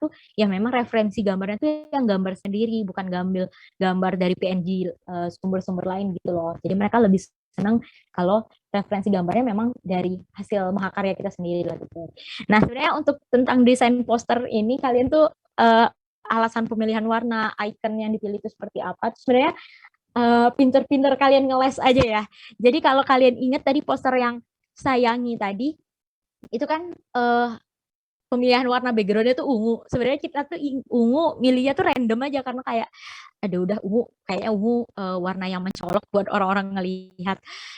tuh ya memang referensi gambarnya tuh yang gambar sendiri, bukan gambar dari PNG sumber-sumber lain gitu loh. Jadi mereka lebih senang kalau referensi gambarnya memang dari hasil mahakarya kita sendiri lah gitu. Nah, sebenarnya untuk tentang desain poster ini kalian tuh alasan pemilihan warna, icon yang dipilih itu seperti apa? Terus sebenarnya pinter-pinter kalian ngeles aja ya. Jadi kalau kalian ingat tadi poster yang sayangi tadi, itu kan pemilihan warna backgroundnya tuh ungu. Sebenarnya kita tuh ungu milihnya tuh random aja karena kayak ada udah ungu, kayaknya ungu warna yang mencolok buat orang-orang ngelihat.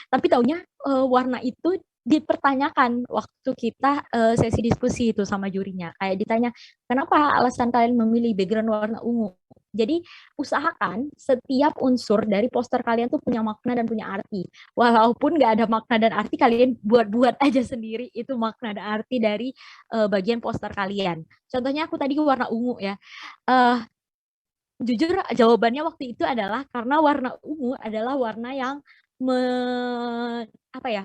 Tapi taunya warna itu dipertanyakan waktu kita sesi diskusi itu sama jurinya. Kayak ditanya, kenapa alasan kalian memilih background warna ungu? Jadi usahakan setiap unsur dari poster kalian tuh punya makna dan punya arti. Walaupun nggak ada makna dan arti, kalian buat-buat aja sendiri itu makna dan arti dari bagian poster kalian. Contohnya aku tadi warna ungu ya. Uh, Jujur jawabannya waktu itu adalah karena warna ungu adalah warna yang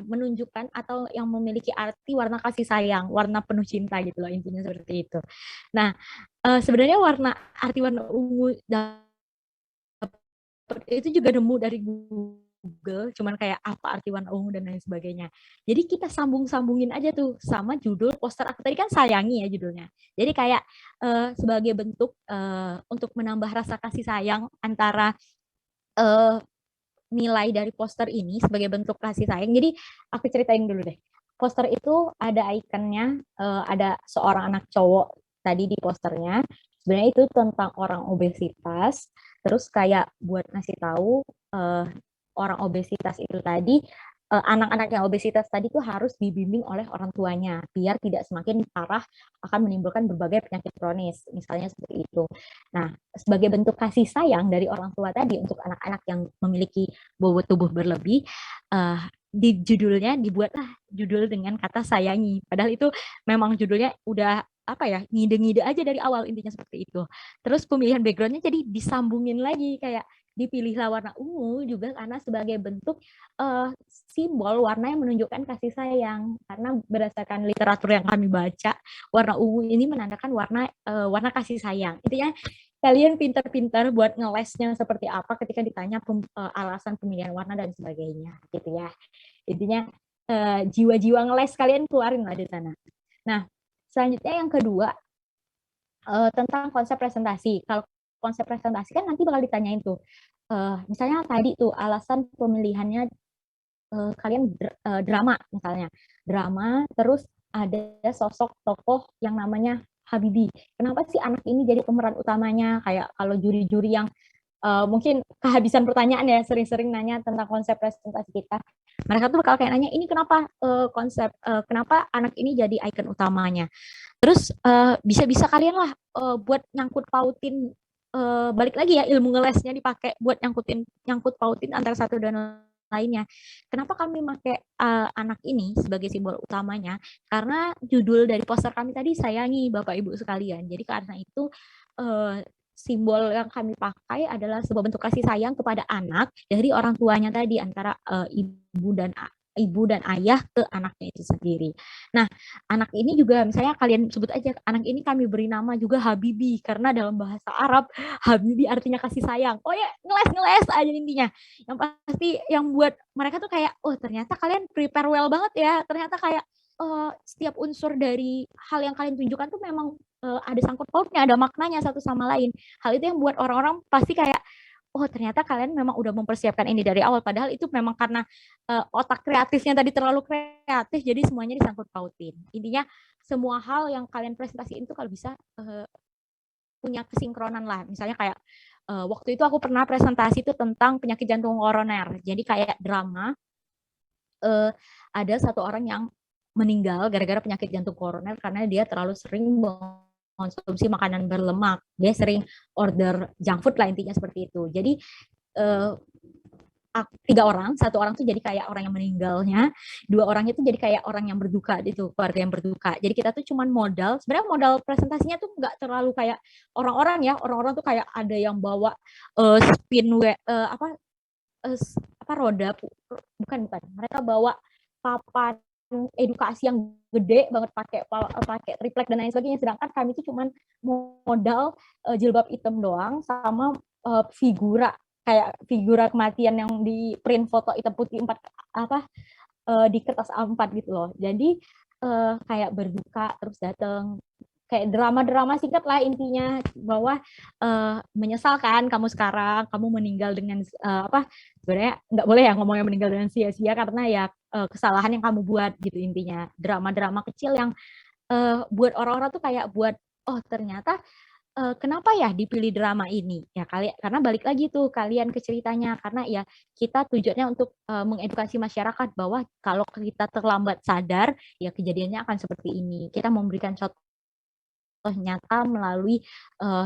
menunjukkan atau yang memiliki arti warna kasih sayang, warna penuh cinta gitu loh intinya seperti itu. Nah, sebenarnya arti warna ungu itu juga nemu dari Google, cuman kayak apa arti warna ungu dan lain sebagainya. Jadi kita sambung-sambungin aja tuh sama judul poster aku tadi kan sayangi ya judulnya. Jadi kayak sebagai bentuk untuk menambah rasa kasih sayang antara nilai dari poster ini sebagai bentuk kasih sayang. Jadi aku ceritain dulu deh. Poster itu ada ikonnya, ada seorang anak cowok tadi di posternya. Sebenarnya itu tentang orang obesitas. Terus kayak buat ngasih tahu orang obesitas itu tadi, anak-anak yang obesitas tadi tuh harus dibimbing oleh orang tuanya biar tidak semakin parah akan menimbulkan berbagai penyakit kronis, misalnya seperti itu. Nah, sebagai bentuk kasih sayang dari orang tua tadi untuk anak-anak yang memiliki bobot tubuh berlebih, di judulnya dibuatlah judul dengan kata sayangi. Padahal itu memang judulnya udah apa ya, ngide-ngide aja dari awal intinya seperti itu. Terus pemilihan backgroundnya jadi disambungin lagi kayak dipilihlah warna ungu juga karena sebagai bentuk simbol warna yang menunjukkan kasih sayang. Karena berdasarkan literatur yang kami baca, warna ungu ini menandakan warna kasih sayang. Intinya kalian pintar-pintar buat ngelesnya seperti apa ketika ditanya alasan pemilihan warna dan sebagainya gitu ya. Intinya jiwa-jiwa ngeles kalian keluarin lah di sana. Nah, selanjutnya yang kedua tentang konsep presentasi. Kalau konsep presentasi kan nanti bakal ditanyain tuh. Misalnya tadi tuh alasan pemilihannya kalian drama misalnya. Drama terus ada sosok tokoh yang namanya Habibie. Kenapa sih anak ini jadi pemeran utamanya? Kayak kalau juri-juri yang mungkin kehabisan pertanyaan ya sering-sering nanya tentang konsep presentasi kita. Mereka tuh bakal kayak nanya ini kenapa kenapa anak ini jadi ikon utamanya. Terus bisa-bisa kalian lah buat nyangkut pautin balik lagi ya ilmu ngelesnya dipakai buat nyangkut pautin antara satu dan lainnya. Kenapa kami pakai anak ini sebagai simbol utamanya? Karena judul dari poster kami tadi sayangi Bapak Ibu sekalian. Jadi karena itu simbol yang kami pakai adalah sebuah bentuk kasih sayang kepada anak dari orang tuanya tadi antara ibu dan ayah ke anaknya itu sendiri. Nah, anak ini juga misalnya kalian sebut aja anak ini kami beri nama juga Habibi karena dalam bahasa Arab Habibi artinya kasih sayang. Oh ya, ngeles aja intinya. Yang pasti yang buat mereka tuh kayak oh ternyata kalian prepare well banget ya. Ternyata kayak setiap unsur dari hal yang kalian tunjukkan tuh memang ada sangkut pautnya, ada maknanya satu sama lain. Hal itu yang buat orang-orang pasti kayak oh ternyata kalian memang udah mempersiapkan ini dari awal. Padahal itu memang karena otak kreatifnya tadi terlalu kreatif, jadi semuanya disangkut pautin. Intinya semua hal yang kalian presentasiin itu kalau bisa punya kesinkronan lah. Misalnya kayak waktu itu aku pernah presentasi itu tentang penyakit jantung koroner. Jadi kayak drama ada satu orang yang meninggal gara-gara penyakit jantung koroner karena dia terlalu sering mengonsumsi makanan berlemak. Dia sering order junk food lah intinya seperti itu. Jadi tiga orang, satu orang tuh jadi kayak orang yang meninggalnya, dua orang itu jadi kayak orang yang berduka gitu, keluarga yang berduka. Jadi kita tuh cuman modal, sebenarnya modal presentasinya tuh nggak terlalu kayak orang-orang ya, orang-orang tuh kayak ada yang bawa spin apa roda, bukan, mereka bawa papan edukasi yang gede banget pakai triplek dan lain sebagainya, sedangkan kami itu cuman modal jilbab hitam doang sama figura kayak figura kematian yang di print foto hitam putih empat apa di kertas A4 gitu loh. Jadi kayak berduka terus datang kayak drama-drama singkat lah intinya bahwa menyesalkan kamu sekarang kamu meninggal dengan apa sebenarnya nggak boleh ya ngomongnya meninggal dengan sia-sia karena ya kesalahan yang kamu buat gitu intinya drama-drama kecil yang buat orang-orang tuh kayak buat oh ternyata kenapa ya dipilih drama ini ya kali karena balik lagi tuh kalian ke ceritanya karena ya kita tujuannya untuk mengedukasi masyarakat bahwa kalau kita terlambat sadar ya kejadiannya akan seperti ini kita memberikan contoh nyata melalui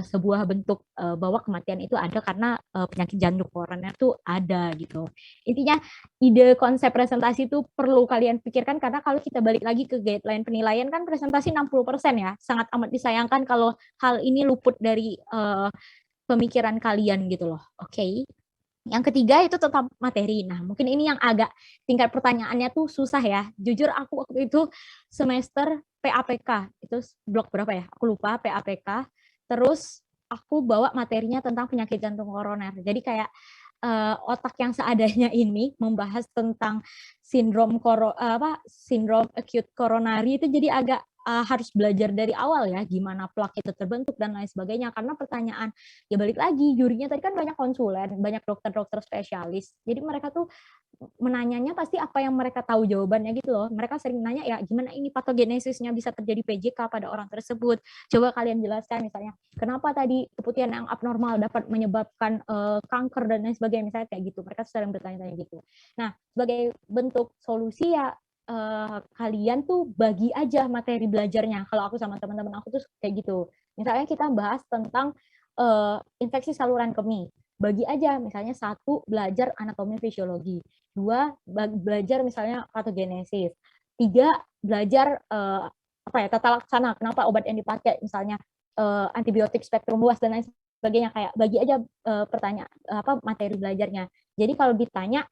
sebuah bentuk bahwa kematian itu ada karena penyakit jantung koroner itu ada gitu. Intinya ide konsep presentasi itu perlu kalian pikirkan karena kalau kita balik lagi ke guideline penilaian kan presentasi 60% ya. Sangat amat disayangkan kalau hal ini luput dari pemikiran kalian gitu loh. Oke. Okay? Yang ketiga itu tentang materi. Nah, mungkin ini yang agak tingkat pertanyaannya tuh susah ya. Jujur aku waktu itu semester PAPK, itu blok berapa ya? Aku lupa PAPK. Terus aku bawa materinya tentang penyakit jantung koroner. Jadi kayak otak yang seadanya ini membahas tentang sindrom acute coronary itu jadi agak harus belajar dari awal ya gimana plak itu terbentuk dan lain sebagainya karena pertanyaan ya balik lagi jurinya tadi kan banyak konsulen banyak dokter-dokter spesialis jadi mereka tuh menanyanya pasti apa yang mereka tahu jawabannya gitu loh mereka sering nanya ya gimana ini patogenesisnya bisa terjadi PJK pada orang tersebut coba kalian jelaskan misalnya kenapa tadi keputihan yang abnormal dapat menyebabkan kanker dan lain sebagainya misalnya kayak gitu mereka sering bertanya-tanya gitu nah sebagai bentuk solusi ya kalian tuh bagi aja materi belajarnya. Kalau aku sama teman-teman aku tuh kayak gitu. Misalnya kita bahas tentang infeksi saluran kemih. Bagi aja misalnya satu belajar anatomi fisiologi, dua belajar misalnya patogenesis, tiga belajar apa ya tata laksana kenapa obat yang dipakai misalnya antibiotik spektrum luas dan lain sebagainya kayak bagi aja pertanyaan apa materi belajarnya. Jadi kalau ditanya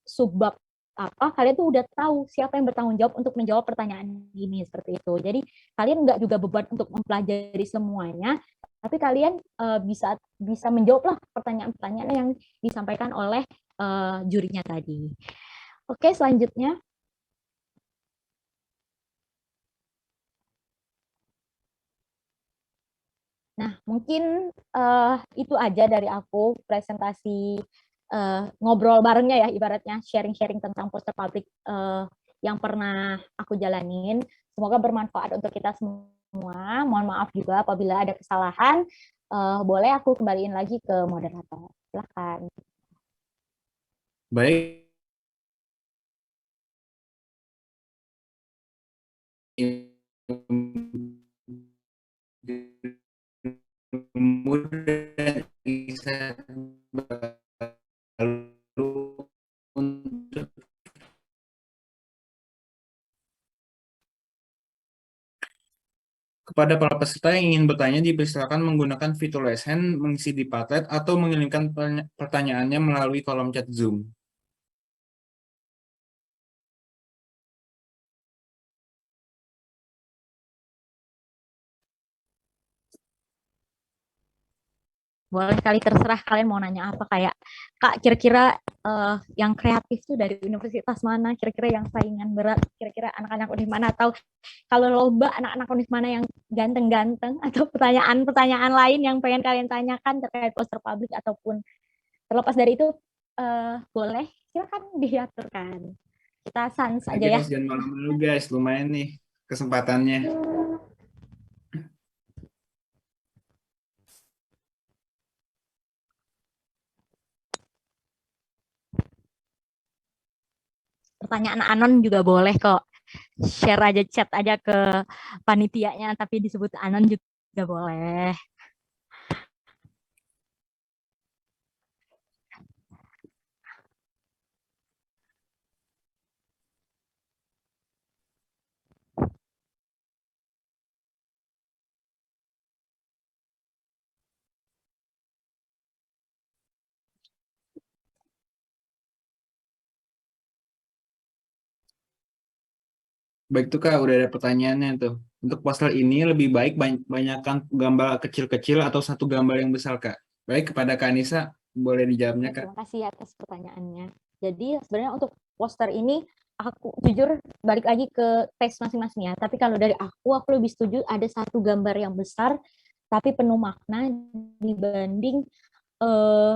subbab apa kalian tuh udah tahu siapa yang bertanggung jawab untuk menjawab pertanyaan ini seperti itu. Jadi kalian nggak juga beban untuk mempelajari semuanya, tapi kalian bisa bisa menjawab lah pertanyaan-pertanyaan yang disampaikan oleh jurinya tadi. Oke, selanjutnya. Nah, mungkin itu aja dari aku presentasi ngobrol barengnya ya, ibaratnya sharing-sharing tentang poster publik yang pernah aku jalanin. Semoga bermanfaat untuk kita semua. Mohon maaf juga apabila ada kesalahan. Boleh aku kembaliin lagi ke moderator. Silakan. Baik, kemudian untuk kepada para peserta yang ingin bertanya dipersilakan menggunakan fitur raise hand, mengisi di Padlet, atau mengirimkan pertanyaannya melalui kolom chat Zoom. Boleh kali terserah kalian mau nanya apa kayak Kak kira-kira yang kreatif tuh dari universitas mana kira-kira yang saingan berat kira-kira anak-anak univ mana atau kalau lomba anak-anak univ mana yang ganteng-ganteng atau pertanyaan-pertanyaan lain yang pengen kalian tanyakan terkait poster publik ataupun terlepas dari itu boleh silakan diaturkan kita sans Nah, aja guys, ya. jangan malu-malu guys, lumayan nih kesempatannya. Pertanyaan anon juga boleh kok share aja chat aja ke panitianya tapi disebut anon juga boleh. Baik tuh Kak, udah ada pertanyaannya tuh. Untuk poster ini lebih baik banyakkan gambar kecil-kecil atau satu gambar yang besar Kak? Baik, kepada Kak Anissa, boleh dijawabnya Kak? Terima kasih atas pertanyaannya. Jadi sebenarnya untuk poster ini aku jujur balik lagi ke tes masing-masing ya. Tapi kalau dari aku lebih setuju ada satu gambar yang besar tapi penuh makna dibanding eh,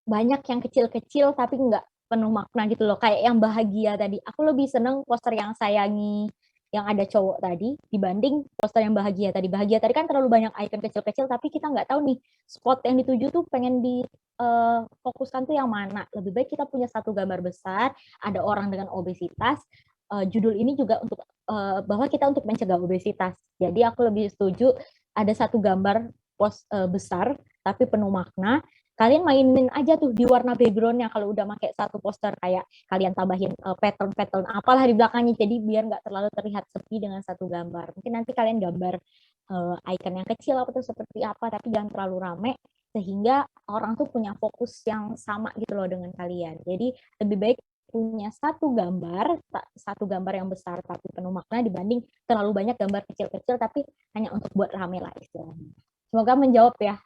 banyak yang kecil-kecil tapi nggak penuh makna gitu loh. Kayak yang bahagia tadi. Aku lebih seneng poster yang sayangi yang ada cowok tadi dibanding poster yang bahagia tadi. Bahagia tadi kan terlalu banyak icon kecil-kecil tapi kita nggak tahu nih spot yang dituju tuh pengen difokuskan tuh yang mana. Lebih baik kita punya satu gambar besar, ada orang dengan obesitas. Judul ini juga untuk bahwa kita untuk mencegah obesitas. Jadi aku lebih setuju ada satu gambar besar tapi penuh makna. Kalian mainin aja tuh di warna backgroundnya kalau udah pakai satu poster, kayak kalian tambahin pattern-pattern apalah di belakangnya, jadi biar nggak terlalu terlihat sepi dengan satu gambar. Mungkin nanti kalian gambar icon yang kecil apa tuh seperti apa, tapi jangan terlalu rame sehingga orang tuh punya fokus yang sama gitu loh dengan kalian. Jadi lebih baik punya satu gambar yang besar tapi penuh makna dibanding terlalu banyak gambar kecil-kecil tapi hanya untuk buat rame lah istilahnya. Semoga menjawab ya.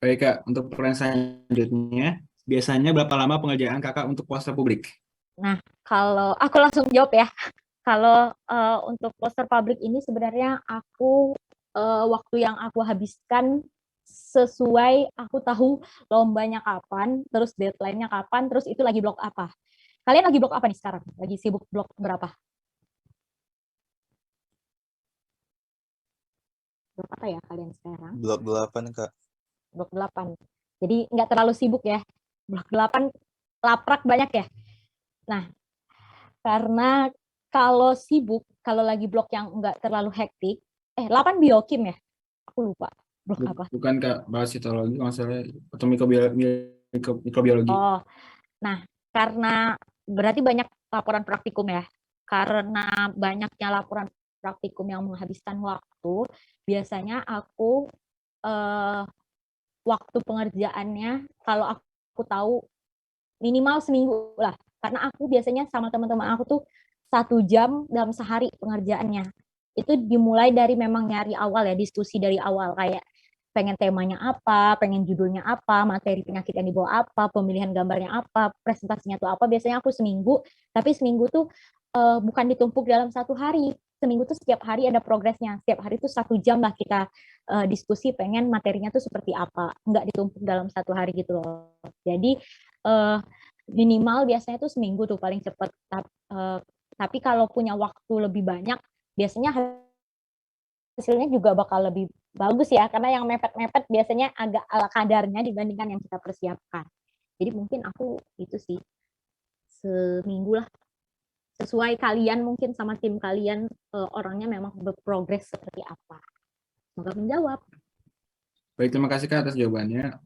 Baik Kak, untuk pertanyaan selanjutnya, biasanya berapa lama pengerjaan Kakak untuk poster publik? Nah, kalau aku langsung jawab ya. Kalau untuk poster publik ini sebenarnya aku waktu yang aku habiskan sesuai aku tahu lombanya kapan, terus deadline-nya kapan, terus itu lagi blok apa. Kalian lagi blok apa nih sekarang? Lagi sibuk blok berapa? Blok apa ya kalian sekarang? Blok 8 Kak. Blok 8. Jadi nggak terlalu sibuk ya. Blok 8 laprak banyak ya. Nah, karena kalau sibuk, kalau lagi blok yang nggak terlalu hektik, 8 biokim ya? Aku lupa. Blok apa? Bukan Kak, bahas citologi masalah atau mikrobiologi. Oh, nah karena berarti banyak laporan praktikum ya. Karena banyaknya laporan praktikum yang menghabiskan waktu, biasanya aku eh, waktu pengerjaannya kalau aku tahu minimal seminggu lah. Karena aku biasanya sama teman-teman aku tuh 1 jam dalam sehari pengerjaannya. Itu dimulai dari memang nyari awal ya, diskusi dari awal kayak pengen temanya apa, pengen judulnya apa, materi penyakit yang dibawa apa, pemilihan gambarnya apa, presentasinya tuh apa. Biasanya aku seminggu, tapi seminggu tuh bukan ditumpuk dalam 1 hari. Seminggu tuh setiap hari ada progresnya. Setiap hari tuh 1 jam lah kita diskusi pengen materinya tuh seperti apa. Nggak ditumpuk dalam 1 hari gitu loh. Jadi uh, minimal biasanya tuh seminggu tuh paling cepat. Tapi kalau punya waktu lebih banyak, biasanya hasilnya juga bakal lebih bagus ya, karena yang mepet-mepet biasanya agak ala kadarnya dibandingkan yang kita persiapkan. Jadi mungkin aku itu sih seminggu lah, sesuai kalian mungkin sama tim kalian orangnya memang berprogres seperti apa. Semoga menjawab. Baik, terima kasih Kak atas jawabannya.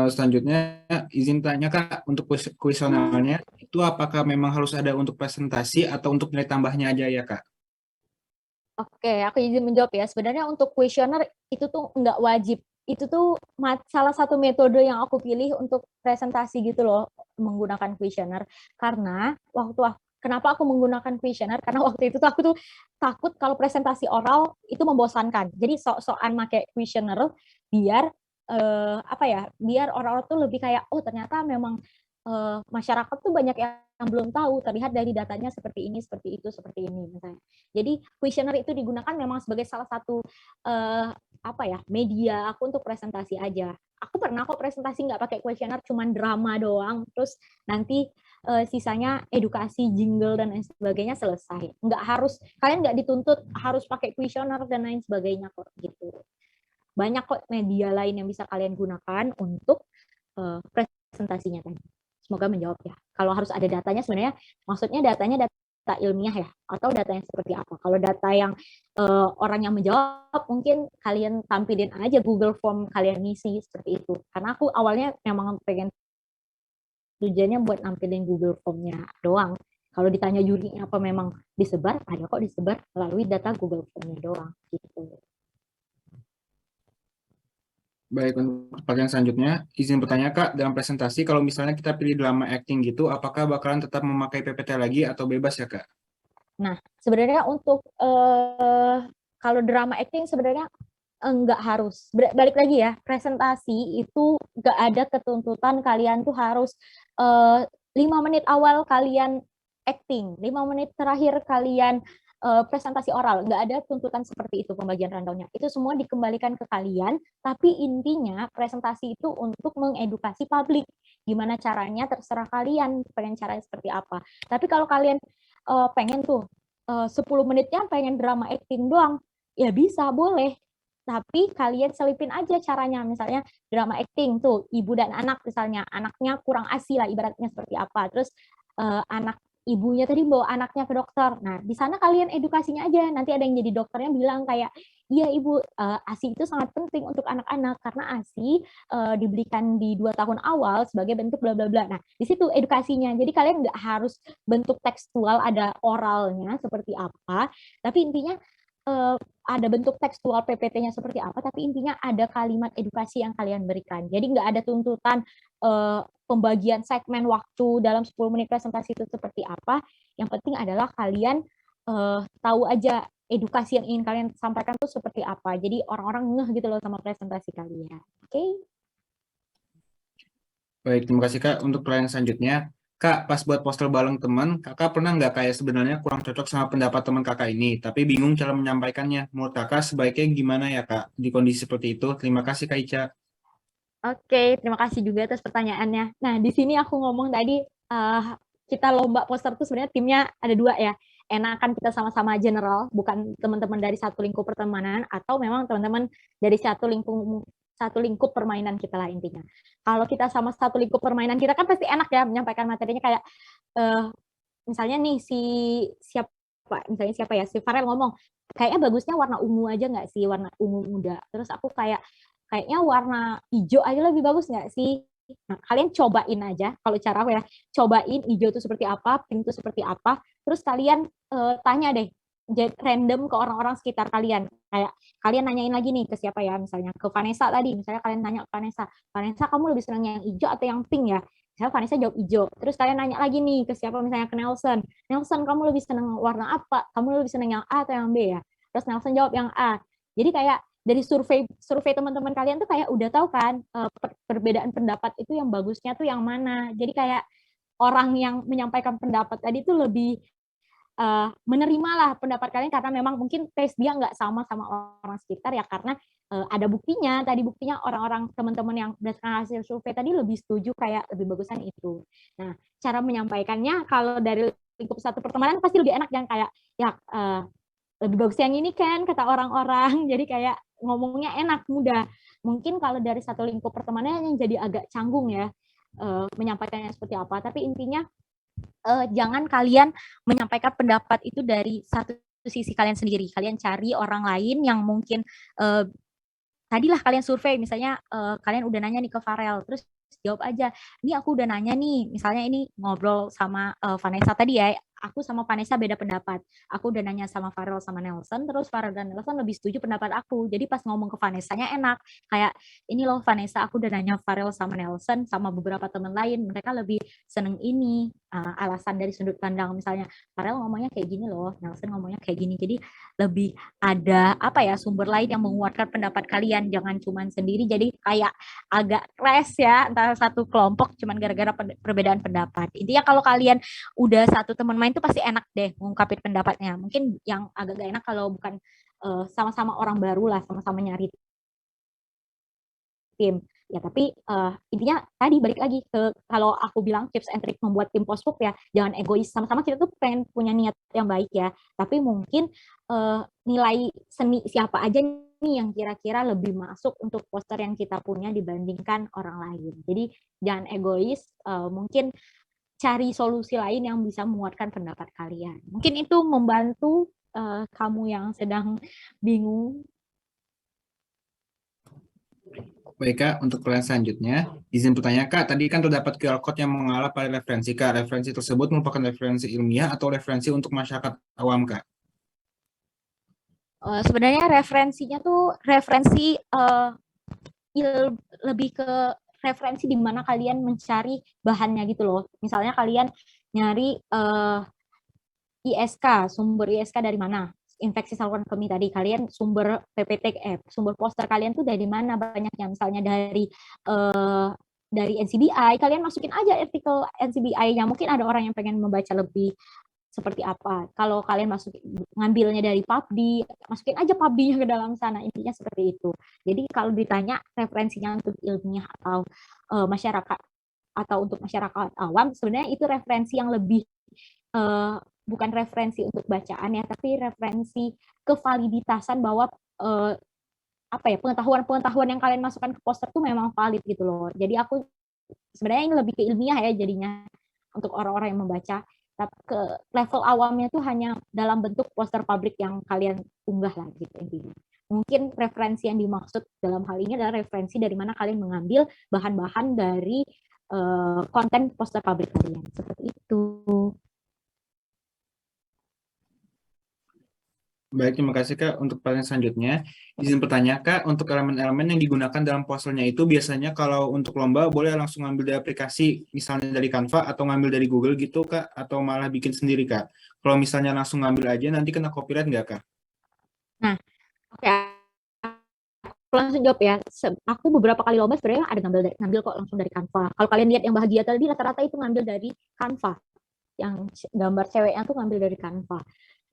Selanjutnya, izin tanya Kak, untuk kuesionernya, itu apakah memang harus ada untuk presentasi atau untuk nilai tambahnya aja ya Kak? Oke, aku izin menjawab ya. Sebenarnya untuk kuesioner itu tuh nggak wajib. Itu tuh salah satu metode yang aku pilih untuk presentasi gitu loh, menggunakan kuesioner. Karena kenapa aku menggunakan kuesioner? Karena waktu itu tuh aku tuh takut kalau presentasi oral itu membosankan. Jadi sok-sokan pakai kuesioner biar apa ya? Biar orang-orang tuh lebih kayak oh ternyata memang masyarakat tuh banyak yang belum tahu, terlihat dari datanya seperti ini, seperti itu, seperti ini misalnya. Jadi kuesioner itu digunakan memang sebagai salah satu apa ya media aku untuk presentasi aja. Aku pernah kok presentasi nggak pakai kuesioner, cuman drama doang, terus nanti sisanya edukasi, jingle dan lain sebagainya selesai. Nggak harus, kalian nggak dituntut harus pakai kuesioner dan lain sebagainya kok gitu. Banyak kok media lain yang bisa kalian gunakan untuk presentasinya tadi. Semoga menjawab ya. Kalau harus ada datanya sebenarnya maksudnya datanya data ilmiah ya atau data yang seperti apa. Kalau data yang orang yang menjawab mungkin kalian tampilin aja Google Form kalian ngisi seperti itu. Karena aku awalnya memang pengen tujuannya buat nampilin Google Form-nya doang. Kalau ditanya jurinya apa memang disebar, ada kok disebar melalui data Google Form-nya doang gitu. Baik, untuk pertanyaan selanjutnya, izin bertanya Kak, dalam presentasi kalau misalnya kita pilih drama acting gitu, apakah bakalan tetap memakai PPT lagi atau bebas ya Kak? Nah, sebenarnya untuk kalau drama acting sebenarnya nggak harus. Balik lagi ya, presentasi itu nggak ada ketuntutan kalian tuh harus 5 menit awal kalian acting, 5 menit terakhir kalian presentasi oral. Nggak ada tuntutan seperti itu pembagian rundownnya. Itu semua dikembalikan ke kalian, tapi intinya presentasi itu untuk mengedukasi publik. Gimana caranya terserah kalian, pengen caranya seperti apa. Tapi kalau kalian pengen tuh 10 menitnya pengen drama acting doang, ya bisa, boleh. Tapi kalian selipin aja caranya, misalnya drama acting tuh ibu dan anak, misalnya anaknya kurang ASI lah ibaratnya seperti apa, terus anak ibunya tadi bawa anaknya ke dokter. Nah, di sana kalian edukasinya aja. Nanti ada yang jadi dokternya bilang kayak, iya ibu, ASI itu sangat penting untuk anak-anak karena ASI diberikan di 2 tahun awal sebagai bentuk bla bla bla. Nah, di situ edukasinya. Jadi kalian nggak harus bentuk tekstual ada oralnya seperti apa, tapi intinya ada bentuk tekstual PPT-nya seperti apa, tapi intinya ada kalimat edukasi yang kalian berikan. Jadi nggak ada tuntutan pembagian segmen waktu dalam 10 menit presentasi itu seperti apa. Yang penting adalah kalian tahu aja edukasi yang ingin kalian sampaikan itu seperti apa. Jadi orang-orang ngeh gitu loh sama presentasi kalian. Oke? Okay? Baik, terima kasih Kak. Untuk pertanyaan selanjutnya, Kak, pas buat poster bareng teman, Kakak pernah nggak kayak sebenarnya kurang cocok sama pendapat teman Kakak ini, tapi bingung cara menyampaikannya. Menurut Kakak sebaiknya gimana ya Kak di kondisi seperti itu? Terima kasih Kak Ica. Oke, terima kasih juga atas pertanyaannya. Nah, di sini aku ngomong tadi kita lomba poster tuh sebenarnya timnya ada dua ya. Enakan kita sama-sama general, bukan teman-teman dari satu lingkup pertemanan, atau memang teman-teman dari satu lingkup permainan kita lah intinya. Kalau kita sama satu lingkup permainan kita kan pasti enak ya menyampaikan materinya kayak uh, misalnya nih misalnya siapa ya, si Farel ngomong kayaknya bagusnya warna ungu aja nggak sih, warna ungu muda. Terus aku kayaknya warna hijau aja lebih bagus nggak sih. Nah, kalian cobain aja, kalau cara aku ya, cobain hijau itu seperti apa, pink itu seperti apa, terus kalian tanya deh, random ke orang-orang sekitar kalian. Kayak kalian nanyain lagi nih ke siapa ya, misalnya ke Vanessa tadi, misalnya kalian tanya ke Vanessa, Vanessa kamu lebih senang yang hijau atau yang pink ya? Misalnya Vanessa jawab hijau, terus kalian nanya lagi nih ke siapa, misalnya ke Nelson, Nelson kamu lebih senang warna apa? Kamu lebih senang yang A atau yang B ya? Terus Nelson jawab yang A. Jadi kayak dari survei survei teman-teman kalian tuh kayak udah tahu kan perbedaan pendapat itu yang bagusnya tuh yang mana. Jadi kayak orang yang menyampaikan pendapat tadi tuh lebih menerimalah pendapat kalian karena memang mungkin taste dia nggak sama sama orang sekitar ya, karena ada buktinya. Tadi buktinya orang-orang teman-teman yang berdasarkan hasil survei tadi lebih setuju kayak lebih bagusan itu. Nah, cara menyampaikannya kalau dari lingkup satu pertemanan pasti lebih enak, yang kayak ya lebih bagus yang ini kan kata orang-orang. Jadi kayak ngomongnya enak, mudah. Mungkin kalau dari satu lingkup pertemanan yang jadi agak canggung ya menyampaikannya seperti apa. Tapi intinya jangan kalian menyampaikan pendapat itu dari satu sisi kalian sendiri. Kalian cari orang lain yang mungkin tadilah kalian survei, misalnya kalian udah nanya nih ke Farel, terus jawab aja, ini aku udah nanya nih, misalnya ini ngobrol sama Vanessa tadi ya, aku sama Vanessa beda pendapat. Aku udah nanya sama Farel sama Nelson, terus Farel dan Nelson lebih setuju pendapat aku. Jadi pas ngomong ke Vanessa-nya enak. Kayak, ini loh Vanessa, aku udah nanya Farel sama Nelson sama beberapa teman lain, mereka lebih seneng ini. Alasan dari sudut pandang misalnya, Farel ngomongnya kayak gini loh, Nelson ngomongnya kayak gini. Jadi lebih ada apa ya, sumber lain yang menguatkan pendapat kalian, jangan cuman sendiri. Jadi kayak agak crash ya antara satu kelompok cuman gara-gara perbedaan pendapat. Intinya kalau kalian udah satu teman main tuh pasti enak deh mengungkapin pendapatnya. Mungkin yang agak gak enak kalau bukan sama-sama orang baru lah, sama-sama nyari tim. Ya tapi intinya tadi balik lagi ke kalau aku bilang tips and trick membuat tim post-book ya, jangan egois. Sama-sama kita tuh pengen punya niat yang baik ya, tapi mungkin nilai seni siapa aja nih yang kira-kira lebih masuk untuk poster yang kita punya dibandingkan orang lain. Jadi jangan egois, mungkin cari solusi lain yang bisa menguatkan pendapat kalian. Mungkin itu membantu kamu yang sedang bingung. Baik Kak, untuk pertanyaan selanjutnya, izin bertanya Kak, tadi kan terdapat QR Code yang mengarah pada referensi Kak. Referensi tersebut merupakan referensi ilmiah atau referensi untuk masyarakat awam Kak? Sebenarnya referensinya tuh referensi lebih ke referensi di mana kalian mencari bahannya gitu loh. Misalnya kalian nyari ISK, sumber ISK dari mana? Infeksi saluran kemih tadi, kalian sumber sumber poster kalian tuh dari mana banyaknya? Misalnya dari NCBI, kalian masukin aja artikel NCBI-nya. Mungkin ada orang yang pengen membaca lebih seperti apa. Kalau kalian ngambilnya dari PubD, masukin aja PubD-nya ke dalam sana. Intinya seperti itu. Jadi kalau ditanya referensinya untuk ilmiah atau masyarakat atau untuk masyarakat awam, sebenarnya itu referensi yang lebih bukan referensi untuk bacaan ya, tapi referensi kevaliditasan bahwa apa ya, pengetahuan yang kalian masukkan ke poster tuh memang valid gitu loh. Jadi aku sebenarnya ini lebih ke ilmiah ya jadinya untuk orang-orang yang membaca. Tapi ke level awamnya tuh hanya dalam bentuk poster publik yang kalian unggah lah gitu intinya. Mungkin referensi yang dimaksud dalam hal ini adalah referensi dari mana kalian mengambil bahan-bahan dari konten poster publik kalian. Seperti itu. Baik, terima kasih Kak. Untuk pertanyaan selanjutnya, izin bertanya Kak, untuk elemen-elemen yang digunakan dalam posternya itu biasanya kalau untuk lomba boleh langsung ngambil dari aplikasi, misalnya dari Canva atau ngambil dari Google gitu Kak, atau malah bikin sendiri Kak? Kalau misalnya langsung ngambil aja nanti kena copyright nggak Kak? Nah, oke. Aku langsung jawab ya. Aku beberapa kali lomba sebenarnya ada ngambil kok langsung dari Canva. Kalau kalian lihat yang bahagia tadi rata-rata itu ngambil dari Canva. Yang gambar ceweknya tuh ngambil dari Canva.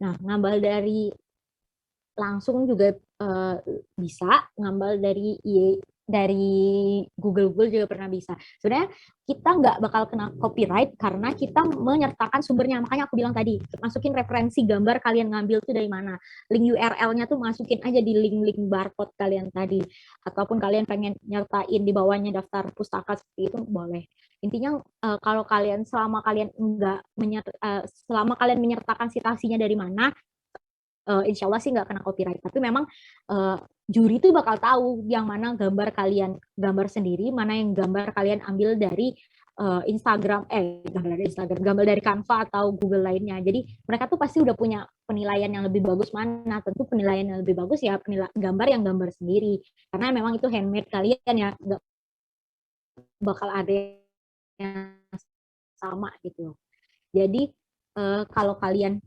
Nah, ngambil dari langsung juga bisa, ngambil dari Google juga pernah bisa. Sebenarnya kita nggak bakal kena copyright karena kita menyertakan sumbernya. Makanya aku bilang tadi, masukin referensi gambar kalian ngambil tuh dari mana. Link URL-nya tuh masukin aja di link-link barcode kalian tadi. Ataupun kalian pengen nyertain di bawahnya daftar pustaka seperti itu, boleh. Intinya kalau kalian selama kalian menyertakan citasinya dari mana, insya Allah sih nggak kena copyright. Tapi memang juri itu bakal tahu yang mana gambar sendiri, mana yang gambar kalian ambil dari gambar dari Canva atau Google lainnya. Jadi mereka tuh pasti udah punya penilaian yang lebih bagus mana. Tentu penilaian yang lebih bagus ya gambar yang gambar sendiri. Karena memang itu handmade kalian ya, nggak bakal ada yang sama gitu. Jadi kalau kalian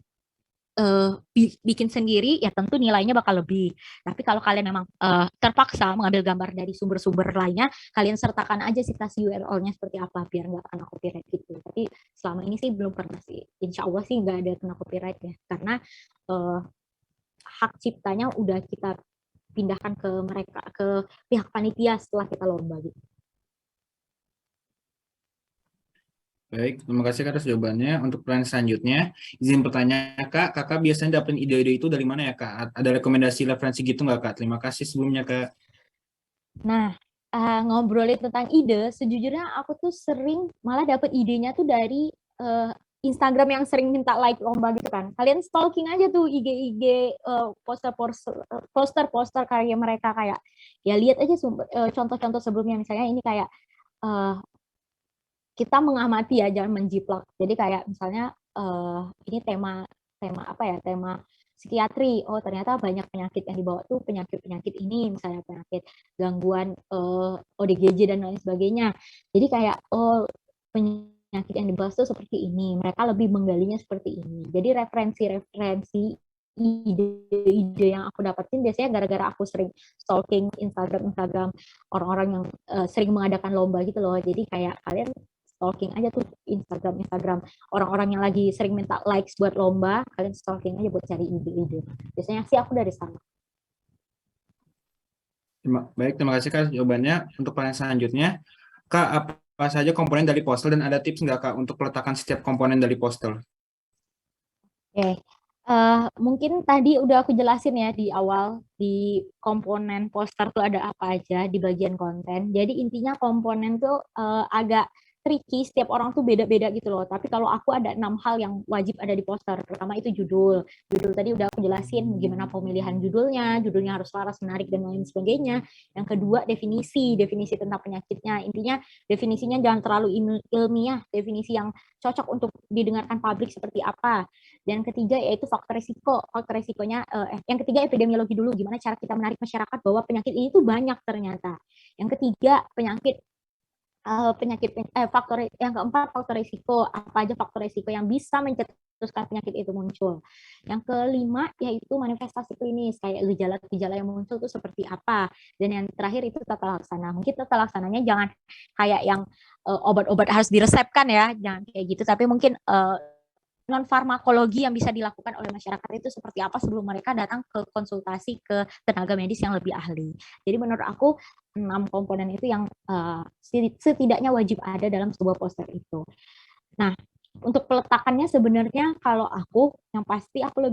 bikin sendiri ya tentu nilainya bakal lebih. Tapi kalau kalian memang terpaksa mengambil gambar dari sumber-sumber lainnya, kalian sertakan aja citasi URL-nya seperti apa biar nggak kena copyright gitu. Tapi selama ini sih belum pernah sih. Insya Allah sih nggak ada kena copyright ya, karena hak ciptanya udah kita pindahkan ke mereka, ke pihak panitia setelah kita lomba gitu. Baik, terima kasih Kak atas jawabannya. Untuk pertanyaan selanjutnya, izin bertanya Kak, Kakak biasanya dapetin ide-ide itu dari mana ya Kak? Ada rekomendasi referensi gitu nggak Kak? Terima kasih sebelumnya Kak. Nah, ngobrolin tentang ide, sejujurnya aku tuh sering malah dapet idenya tuh dari Instagram yang sering minta like lomba gitu kan. Kalian stalking aja tuh IG-IG poster-poster karya mereka, kayak ya lihat aja contoh-contoh sebelumnya, misalnya ini kayak kita mengamati ya, jangan menjiplak. Jadi kayak misalnya ini tema apa ya, tema psikiatri. Oh ternyata banyak penyakit yang dibawa tuh penyakit ini, misalnya penyakit gangguan ODGJ dan lain sebagainya. Jadi kayak oh penyakit yang dibahas tuh seperti ini. Mereka lebih menggalinya seperti ini. Jadi referensi ide-ide yang aku dapetin biasanya gara-gara aku sering stalking Instagram orang-orang yang sering mengadakan lomba gitu loh. Jadi kayak kalian stalking aja tuh Instagram orang-orang yang lagi sering minta likes buat lomba, kalian stalking aja buat cari ide-ide. Biasanya sih aku dari sana. Baik, terima kasih Kak jawabannya. Untuk pertanyaan selanjutnya, Kak, apa saja komponen dari poster dan ada tips nggak Kak untuk peletakan setiap komponen dari poster? Oke, mungkin tadi udah aku jelasin ya di awal, di komponen poster tuh ada apa aja di bagian konten. Jadi intinya komponen tuh agak tricky, setiap orang tuh beda-beda gitu loh. Tapi kalau aku ada 6 hal yang wajib ada di poster. Pertama itu judul. Judul tadi udah aku jelasin gimana pemilihan judulnya harus laras, menarik, dan lain sebagainya. Yang kedua definisi tentang penyakitnya. Intinya definisinya jangan terlalu ilmiah, definisi yang cocok untuk didengarkan publik seperti apa. Dan ketiga yaitu faktor risiko. Faktor risikonya, yang ketiga epidemiologi dulu. Gimana cara kita menarik masyarakat bahwa penyakit ini tuh banyak ternyata. Yang ketiga, faktor yang keempat, faktor risiko. Apa aja faktor risiko yang bisa mencetuskan penyakit itu muncul. Yang kelima yaitu manifestasi klinis, kayak gejala-gejala yang muncul itu seperti apa. Dan yang terakhir itu tata laksana. Mungkin tata laksananya jangan kayak yang obat-obat harus diresepkan ya, jangan kayak gitu, tapi mungkin non farmakologi yang bisa dilakukan oleh masyarakat itu seperti apa sebelum mereka datang ke konsultasi ke tenaga medis yang lebih ahli. Jadi menurut aku 6 komponen itu yang setidaknya wajib ada dalam sebuah poster itu. Nah, untuk peletakannya sebenarnya kalau aku yang pasti aku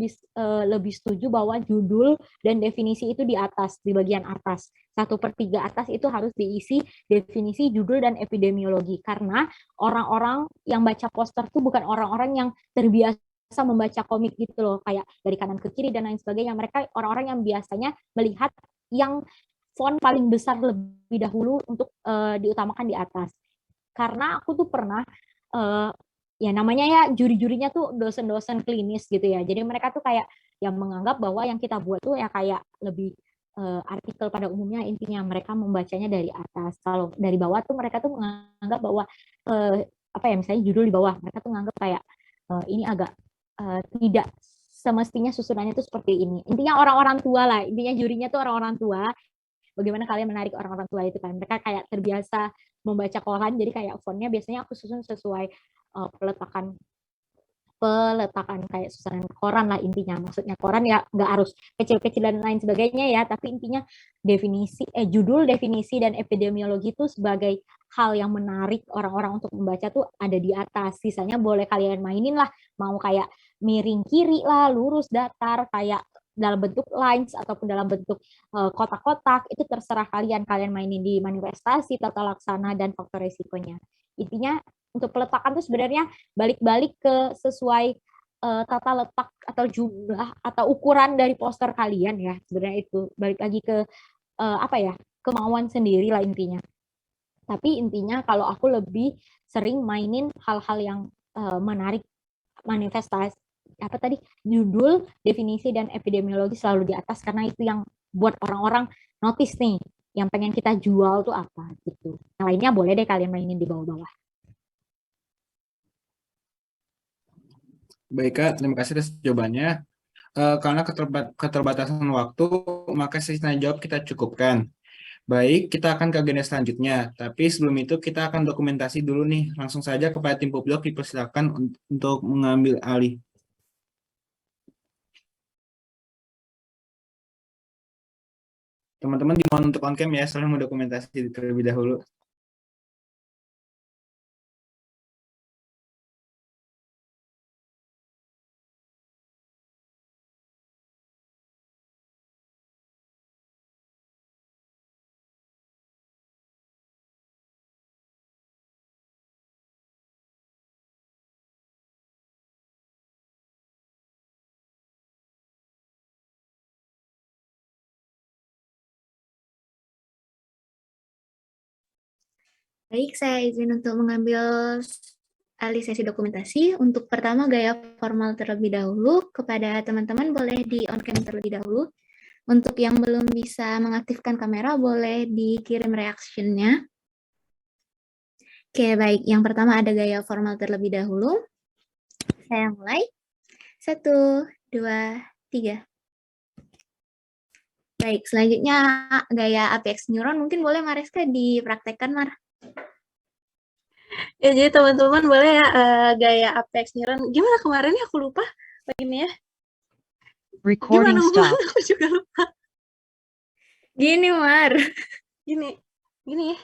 lebih setuju bahwa judul dan definisi itu di atas, di bagian atas. 1/3 atas itu harus diisi definisi, judul, dan epidemiologi, karena orang-orang yang baca poster itu bukan orang-orang yang terbiasa membaca komik gitu loh, kayak dari kanan ke kiri dan lain sebagainya. Mereka orang-orang yang biasanya melihat yang font paling besar lebih dahulu untuk diutamakan di atas. Karena aku tuh pernah ya namanya ya juri-jurinya tuh dosen-dosen klinis gitu ya. Jadi mereka tuh kayak yang menganggap bahwa yang kita buat tuh ya kayak lebih artikel pada umumnya, intinya mereka membacanya dari atas. Kalau dari bawah tuh mereka tuh menganggap bahwa apa ya, misalnya judul di bawah mereka tuh menganggap kayak ini agak tidak semestinya susunannya tuh seperti ini. Intinya orang-orang tua lah, intinya jurinya tuh orang-orang tua. Bagaimana kalian menarik orang-orang tua itu kan? Mereka kayak terbiasa membaca koran, jadi kayak fontnya biasanya aku susun sesuai peletakan kayak susunan koran lah intinya. Maksudnya koran ya nggak harus kecil-kecil dan lain sebagainya ya, tapi intinya judul, definisi, dan epidemiologi itu sebagai hal yang menarik orang-orang untuk membaca tuh ada di atas. Sisanya boleh kalian mainin lah, mau kayak miring kiri lah, lurus, datar, kayak dalam bentuk lines ataupun dalam bentuk kotak-kotak, itu terserah kalian mainin di manifestasi, tata laksana, dan faktor resikonya. Intinya untuk peletakan itu sebenarnya balik-balik ke sesuai tata letak atau jumlah atau ukuran dari poster kalian ya. Sebenarnya itu balik lagi ke apa ya, kemauan sendiri lah intinya. Tapi intinya kalau aku lebih sering mainin hal-hal yang menarik, manifestasi apa tadi, judul, definisi, dan epidemiologi selalu di atas, karena itu yang buat orang-orang notice nih yang pengen kita jual tuh apa gitu. Yang lainnya boleh deh kalian mainin di bawah-bawah. Baik Kak, terima kasih atas jawabannya. Karena keterbatasan waktu, maka sesi tanya jawab kita cukupkan. Baik, kita akan ke agenda selanjutnya. Tapi sebelum itu kita akan dokumentasi dulu nih. Langsung saja kepada tim Publik dipersilakan untuk mengambil alih. Teman-teman dimohon untuk on cam ya, soalnya mau dokumentasi terlebih dahulu. Baik, saya izin untuk mengambil alih sesi dokumentasi. Untuk pertama, gaya formal terlebih dahulu. Kepada teman-teman boleh di on cam terlebih dahulu. Untuk yang belum bisa mengaktifkan kamera, boleh dikirim reaction-nya. Oke, baik. Yang pertama ada gaya formal terlebih dahulu. Saya mulai. 1, 2, 3. Baik, selanjutnya gaya apex neuron. Mungkin boleh Mariska dipraktekkan, Mar. Ya, jadi teman-teman boleh ya gaya apex neuron. Gimana kemarin ya, aku lupa. Begini ya. Recording Gimana stop. aku juga lupa. Gini, Mar. Gini ya.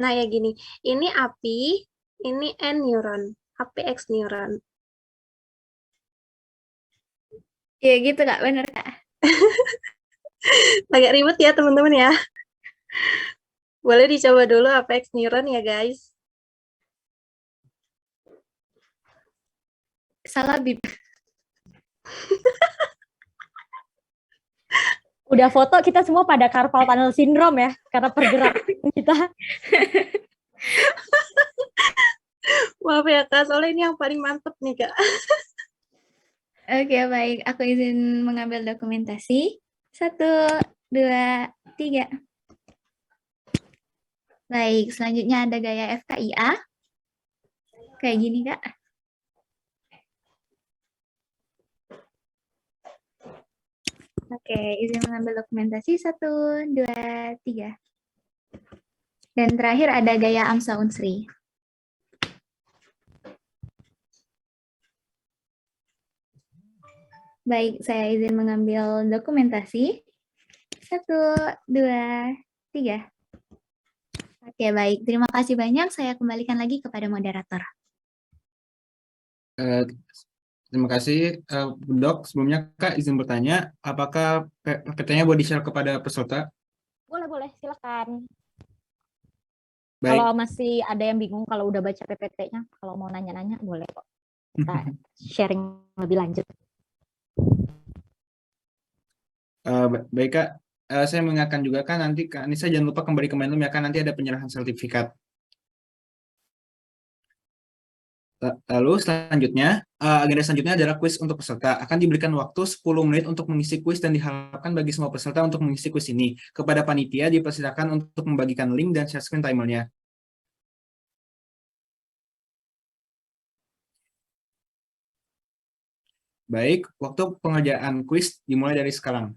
Nah, ya gini. Ini API, ini N neuron. APX neuron. Ya gitu, Kak. Bener, Kak. Agak ribet ya, teman-teman ya. Boleh dicoba dulu APX neuron ya, guys. Salah bib. Udah foto kita semua pada carpal tunnel syndrome ya, karena pergerakan kita. Maaf ya, Kak. Soalnya ini yang paling mantep nih, Kak. Oke, baik. Aku izin mengambil dokumentasi. 1, 2, 3. Baik, selanjutnya ada gaya FKIA. Kayak gini, Kak. Oke, izin mengambil dokumentasi. 1, 2, 3. Dan terakhir ada gaya Amsa Unsri. Baik, saya izin mengambil dokumentasi. 1, 2, 3. Oke, baik. Terima kasih banyak. Saya kembalikan lagi kepada moderator. Eh, Terima kasih, Dok. Sebelumnya Kak izin bertanya, apakah PPT-nya boleh di-share kepada peserta? Boleh, silakan. Baik. Kalau masih ada yang bingung kalau udah baca PPT-nya, kalau mau nanya-nanya boleh kok. Kita sharing lebih lanjut. Baik Kak, saya mengingatkan juga kan nanti Kak Anissa jangan lupa kembali ke Menlum ya kan nanti ada penyerahan sertifikat. Lalu selanjutnya, agenda selanjutnya adalah kuis untuk peserta. Akan diberikan waktu 10 menit untuk mengisi kuis dan diharapkan bagi semua peserta untuk mengisi kuis ini. Kepada panitia dipersilakan untuk membagikan link dan share screen timernya. Baik, waktu pengerjaan kuis dimulai dari sekarang.